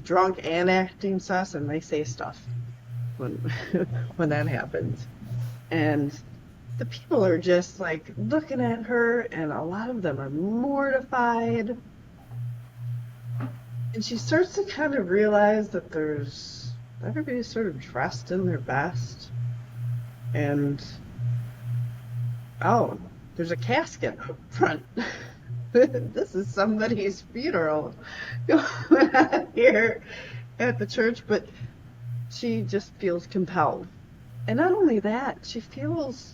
drunk and acting sus, and they say stuff when when that happens. And the people are just like looking at her, and a lot of them are mortified. And she starts to kind of realize that everybody's sort of dressed in their best. And there's a casket up front. This is somebody's funeral going on here at the church, but she just feels compelled. And not only that, she feels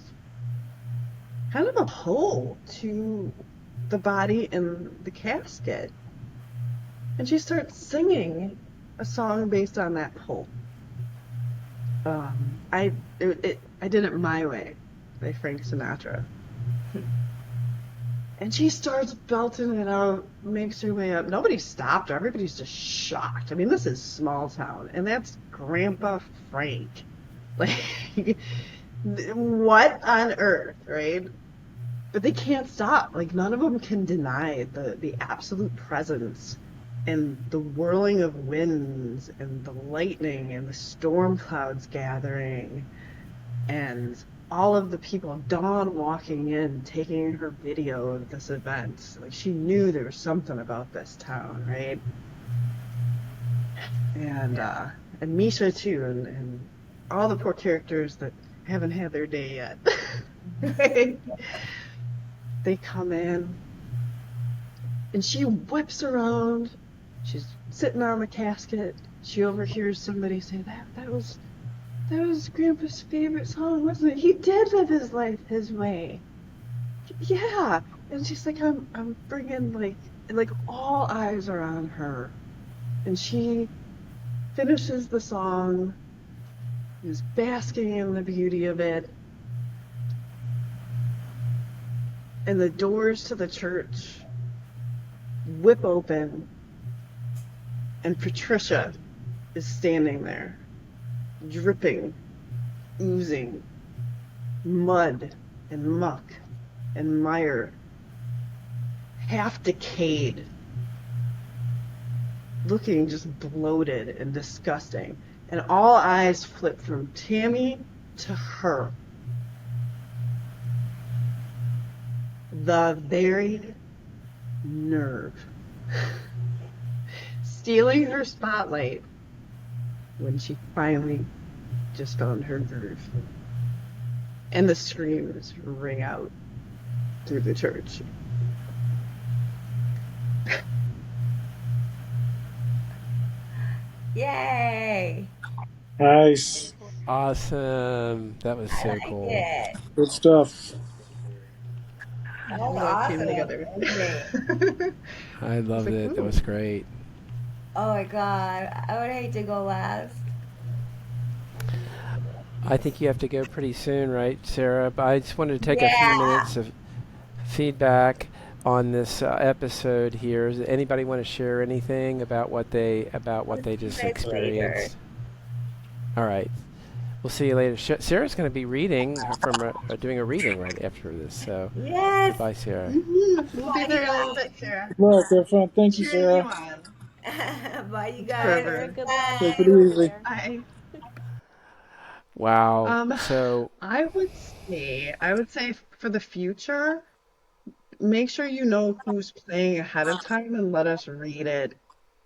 kind of a pull to the body in the casket. And she starts singing a song based on that pull. I Did It My Way by Frank Sinatra. And she starts belting it out, makes her way up. Nobody stopped her. Everybody's just shocked. I mean, this is small town, and that's Grandpa Frank. Like, what on earth, right? But they can't stop. Like, none of them can deny the absolute presence and the whirling of winds and the lightning and the storm clouds gathering and all of the people, Dawn walking in, taking her video of this event, like she knew there was something about this town, right? And Misha too, and all the poor characters that haven't had their day yet. Right? They come in, and she whips around. She's sitting on the casket. She overhears somebody say, that was Grandpa's favorite song, wasn't it? He did live his life his way. Yeah. And she's like, I'm bringing like all eyes are on her. And she finishes the song, is basking in the beauty of it. And the doors to the church whip open, and Patricia is standing there, dripping, oozing mud and muck and mire, half decayed, looking just bloated and disgusting. And all eyes flip from Tammy to her. The very nerve. Stealing her spotlight when she finally just found her groove. And the screams ring out through the church. Yay! Nice. Awesome. That was so I like cool. it. Good stuff. That's All that came awesome. together. Amazing. I was loved like, it. That ooh. was great. Oh my god. I would hate to go last. I think you have to go pretty soon, right, Sarah? But I just wanted to take a few Yeah. minutes of feedback on this episode here. Does anybody want to share anything about what they We'll see you just guys later. experienced? All right, we'll see you later. Sarah's going to be reading from doing a reading right after this. So Yes. goodbye, Sarah. We'll be there in a little bit, Sarah. Good luck. Have fun. Thank you, Cheering you Sarah. on. Bye, you Bye, guys. Sarah. Forever. Good luck. Take Bye. it See you easy. there. I Wow. um So I would say for the future, make sure you know who's playing ahead of time and let us read it.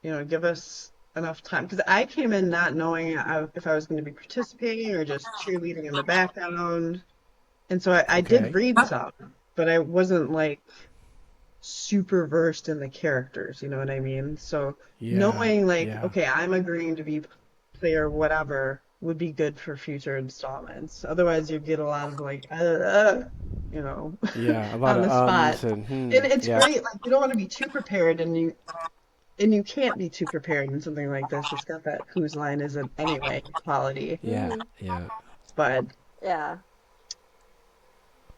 Give us enough time because I came in not knowing if I was going to be participating or just cheerleading in the background, and so I did okay. read some, but I wasn't like super versed in the characters. You know what I mean? So Yeah. knowing like, Yeah. okay, I'm agreeing to be player whatever would be good for future installments. Otherwise, you get a lot of like, you know, Yeah. A lot on of the spot. ums and And it's Yeah. great. Like you don't want to be too prepared, and you can't be too prepared in something like this. It's got that whose line is it anyway quality. Yeah. Hmm. Yeah. But Yeah.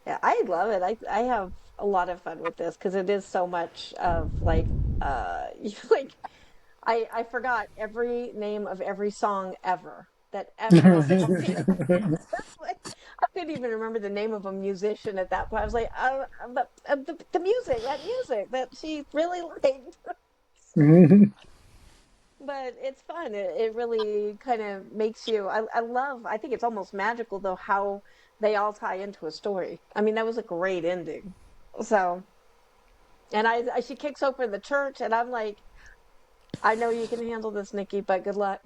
Yeah, I love it. I have a lot of fun with this because it is so much of like like I forgot every name of every song ever that ever existed. Like, I couldn't even remember the name of a musician at that point. I was like, but the music, that music that she really liked. But it's fun. It really kind of makes you. I love. I think it's almost magical though how they all tie into a story. I mean, that was a great ending. So, and she kicks open the church, and I'm like, I know you can handle this, Nikki, but good luck.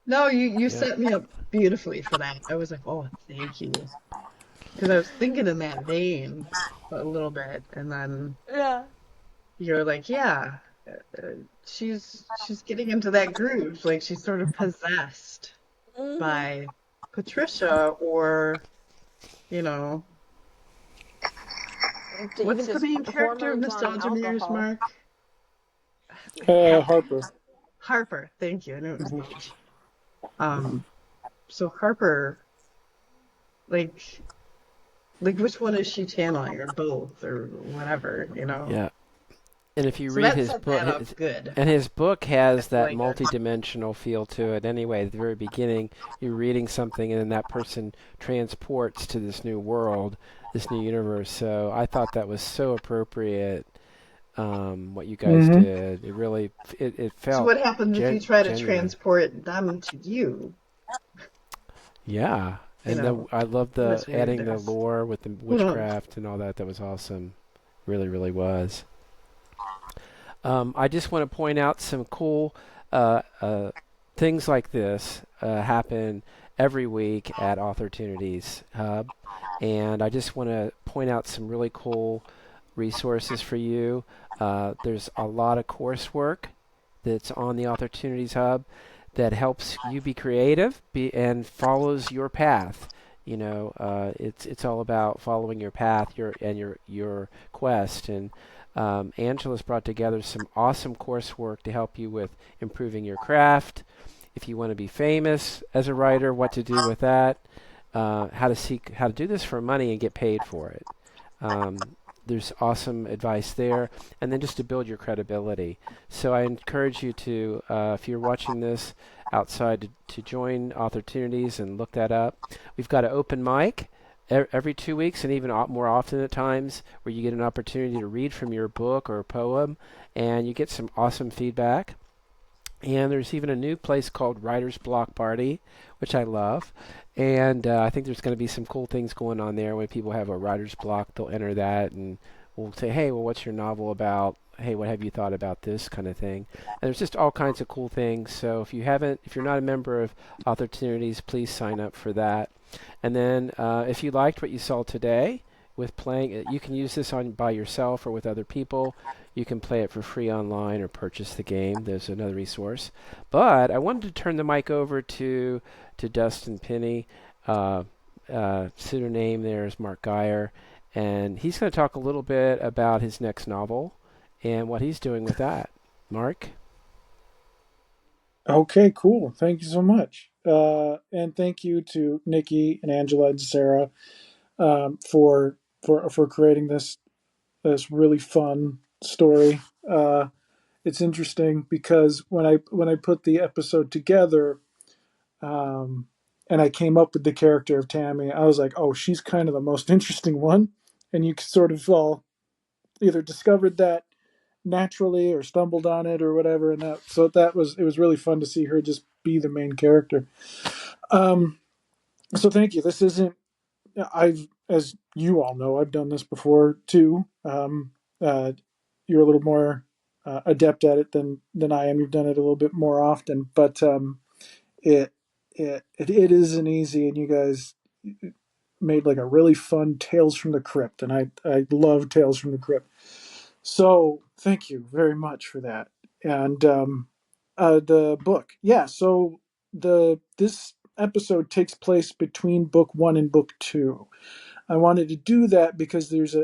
no, you Yeah. set me up beautifully for that. I was like, oh, thank you. Because I was thinking in that vein a little bit, and then Yeah. you're like, yeah, uh, she's getting into that groove. Like she's sort of possessed Hmm. by Patricia, or you know, Even what's the just main character of hormones on Nostalgiamares, alcohol. Mark? Ha- Harper. Harper. Thank you. I knew it was H. Um, so Harper, like, which one is she channeling, or both, or whatever? Yeah. And if you So read that his set book, that up good. his book I has feel that like that's multi-dimensional feel to it anyway. At the very beginning, you're reading something and then that person transports to this new world, this new universe. So I thought that was so appropriate, what you guys Hmm. did. It really, it So felt what happens if you try to genuine. transport them to you? Yeah, You and know, I love in the the spirit of adding the death. lore with the Who knows? witchcraft and all that. That was awesome. Really, really was. I just want to point out some cool uh, uh, things like this happen every week at Authortunities Hub, and I just want to point out some really cool resources for you. There's a lot of coursework that's on the Authortunities Hub that helps you be creative and follows your path. It's all about following your path, your quest, and Angela's brought together some awesome coursework to help you with improving your craft. If you want to be famous as a writer, what to do with that, how to do this for money and get paid for it. There's awesome advice there, and then just to build your credibility. So I encourage you to, if you're watching this outside, to join Authortunities and look that up. We've got an open mic every 2 weeks, and even more often at times, where you get an opportunity to read from your book or poem, and you get some awesome feedback. And there's even a new place called Writer's Block Party, which I love. And I think there's going to be some cool things going on there. When people have a writer's block, they'll enter that and we'll say, hey, well, what's your novel about? Hey, what have you thought about this kind of thing? And there's just all kinds of cool things. So if you're not a member of Opportunities, please sign up for that. And then if you liked what you saw today with playing it, you can use this on by yourself or with other people. You can play it for free online or purchase the game. There's another resource. But I wanted to turn the mic over to Dustin Penny. Pseudonym there is Mark Geyer, and he's going to talk a little bit about his next novel and what he's doing with that. Mark? Okay, cool. Thank you so much. And thank you to Nikki and Angela and Sarah for creating this really fun story. It's interesting because when I put the episode together, um, and I came up with the character of Tammy, I was like, oh, she's kind of the most interesting one, and you sort of all either discovered that naturally or stumbled on it or whatever, and it was really fun to see her just be the main character. So thank you. This isn't I've, as you all know, I've done this before too. You're a little more adept at it than I am. You've done it a little bit more often, but it it isn't easy. And you guys made like a really fun Tales from the Crypt, and I love Tales from the Crypt. So thank you very much for that. And the book, yeah. So this episode takes place between book one and book two. I wanted to do that because there's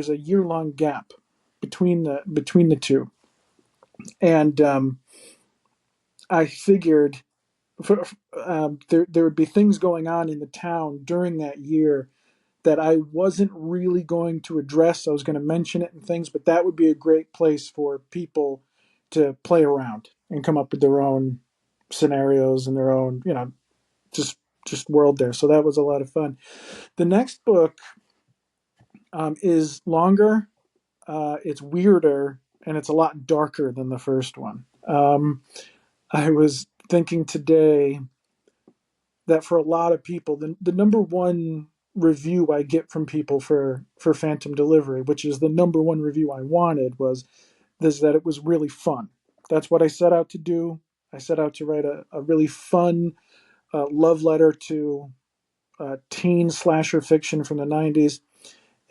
a year long gap between the two, and I figured there would be things going on in the town during that year that I wasn't really going to address. I was going to mention it and things, but that would be a great place for people to play around and come up with their own scenarios and their own, just world there. So that was a lot of fun. The next book is longer. It's weirder and it's a lot darker than the first one. I was thinking today that for a lot of people, the number one review I get from people for Phantom Delivery, which is the number one review I wanted, was this, that it was really fun. That's what I set out to do. I set out to write a really fun love letter to teen slasher fiction from the 90s,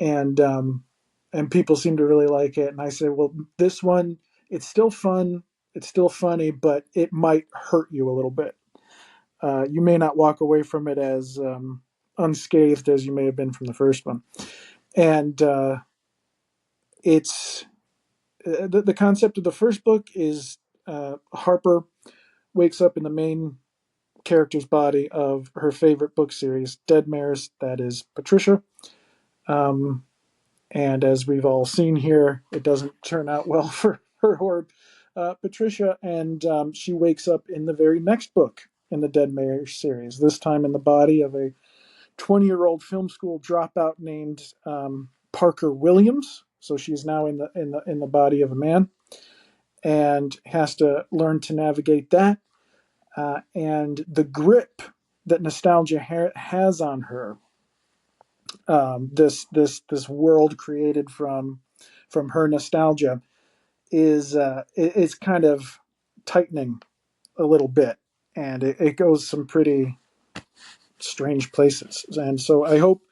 and people seem to really like it. And I said, well, this one, it's still fun, it's still funny, but it might hurt you a little bit. You may not walk away from it as unscathed as you may have been from the first one. And it's the concept of the first book is Harper wakes up in the main character's body of her favorite book series, Dead Mares, that is Patricia. Um, And as we've all seen here, it doesn't turn out well for her or Patricia. And she wakes up in the very next book in the Dead Mayor series, this time in the body of a 20-year-old film school dropout named Parker Williams. So she's now in the body of a man and has to learn to navigate that. And the grip that nostalgia has on her. This world created from her nostalgia is kind of tightening a little bit, and it goes some pretty strange places. And so I hope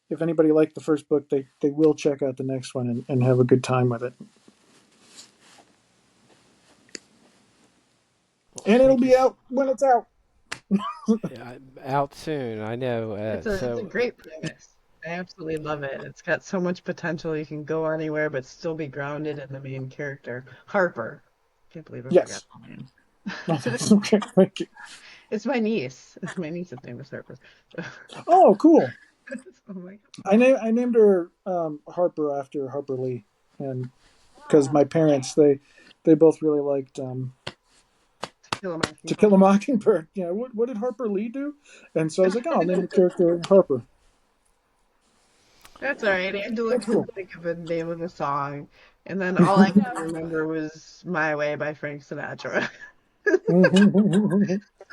if anybody liked the first book, they will check out the next one and have a good time with it. Well, And it'll thank you. be out when it's out. Yeah, out soon. I know. It's a great premise. I absolutely love it. It's got so much potential. You can go anywhere but still be grounded in the main character, Harper. Can't believe I forgot Yes. her name. No, that's okay. Thank you. It's my niece. My niece's name is Harper. Oh, cool. Oh my God. I named her Harper after Harper Lee, and because Ah, my parents they both really liked To Kill a To Kill a Mockingbird. Mockingbird. Yeah, what did Harper Lee do? And so I was like, oh, I'll name the character Harper. That's all right. Angela That's cool. couldn't think of a name of a song, and then all I yeah. could remember was "My Way" by Frank Sinatra.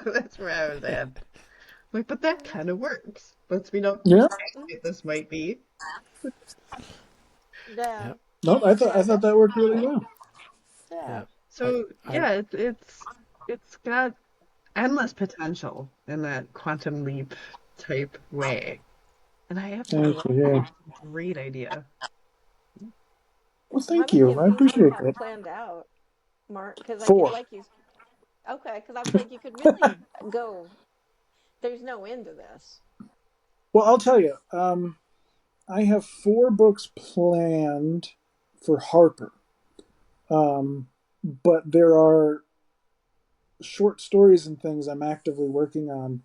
That's where I was at. Like, but that kind of works. Lets me know whose Yeah. accent this might be. Yeah. Yep. No, I Yeah. thought that worked really well. Yeah. Yep. I. So I. yeah, it's got endless potential in that quantum leap type way, and I absolutely Thank love you. it. Yeah. It's a great idea. Well, So how thank many you. of I these do you appreciate have that. planned out, Mark? Because I feel 4. like you. Okay, because I feel like you could really go. There's no end to this. Well, I'll tell you. I have 4 books planned for Harper, um, but there are short stories and things I'm actively working on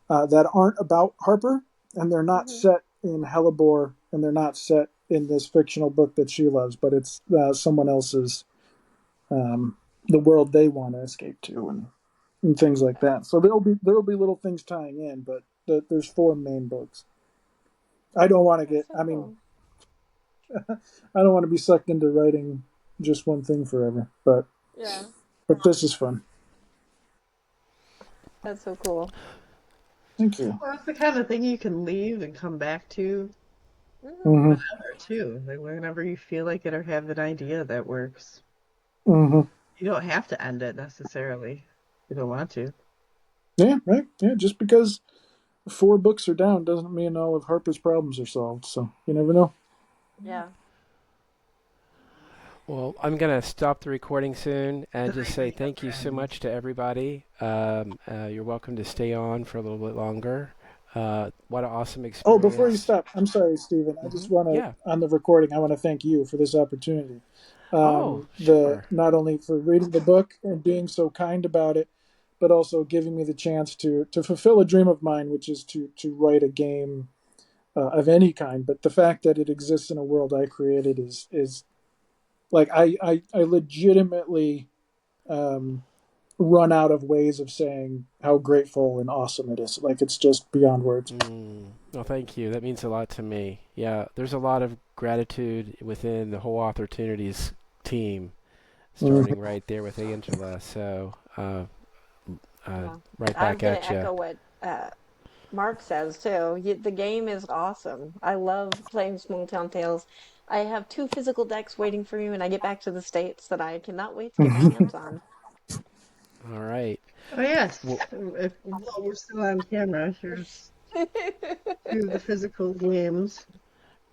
that aren't about Harper, and they're not Hmm. set in Hellebore, and they're not set in this fictional book that she loves, but it's someone else's, um, the world they want to escape to, and things like that. So there'll be little things tying in, but there's 4 main books. I don't want to That's get. so I mean, cool. I don't want to be sucked into writing just one thing forever. Yeah, But this is fun. that's so cool. Thank you. Well, it's the kind of thing you can leave and come back to Hmm. Hmm. whenever too. Like whenever you feel like it or have an idea that works. Hmm. You don't have to end it necessarily. You don't want to. Yeah, right. Yeah, just because 4 books are down doesn't mean all of Harper's problems are solved. So you never know. Yeah. Well, I'm gonna stop the recording soon and Good just night, say my thank you so friend. much to everybody. You're welcome to stay on for a little bit longer. What an awesome Oh, before you experience. stop, I'm sorry, Stephen. I just want to, Yeah. on the recording, I want to thank you for this opportunity. Oh, The sure. not only for reading the book and being so kind about it, but also giving me the chance to fulfill a dream of mine, which is to write a game of any kind. But the fact that it exists in a world I created is like I legitimately um, run out of ways of saying how grateful and awesome it is. Like it's just beyond words. Well, thank you. That means a lot to me. Yeah, there's a lot of gratitude within the whole Opportunities team, starting Mhm. right there with Angela. So, Yeah. right I'm back gonna at you. echo what Mark says too. The game is awesome. I love playing Smalltown Tales. I have 2 physical decks waiting for me when I get back to the States that I cannot wait to get my hands on. All right. Oh yes, Well, if while we're still on camera, here's two of the physical games.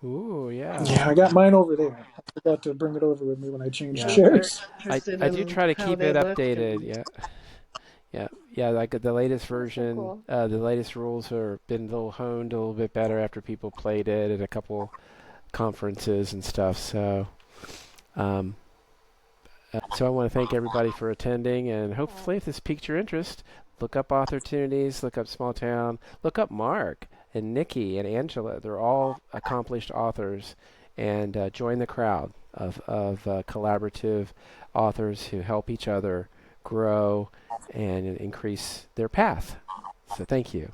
ooh, yeah. Yeah, I got mine over there. I forgot to bring it over with me when I changed Yeah. If you're chairs. interested I do in try to how keep they it look updated. and Yeah. Yeah. Yeah. Like the latest That's so version, cool. the latest rules are been a little honed a little bit better after people played it at a couple conferences and stuff. Um, so I want to thank everybody for attending, and Yeah. hopefully, if this piqued your interest, look up Opportunities, look up Small Town, look up Mark and Nikki and Angela. They're all accomplished authors, and join the crowd of collaborative authors who help each other grow and increase their path. So thank you.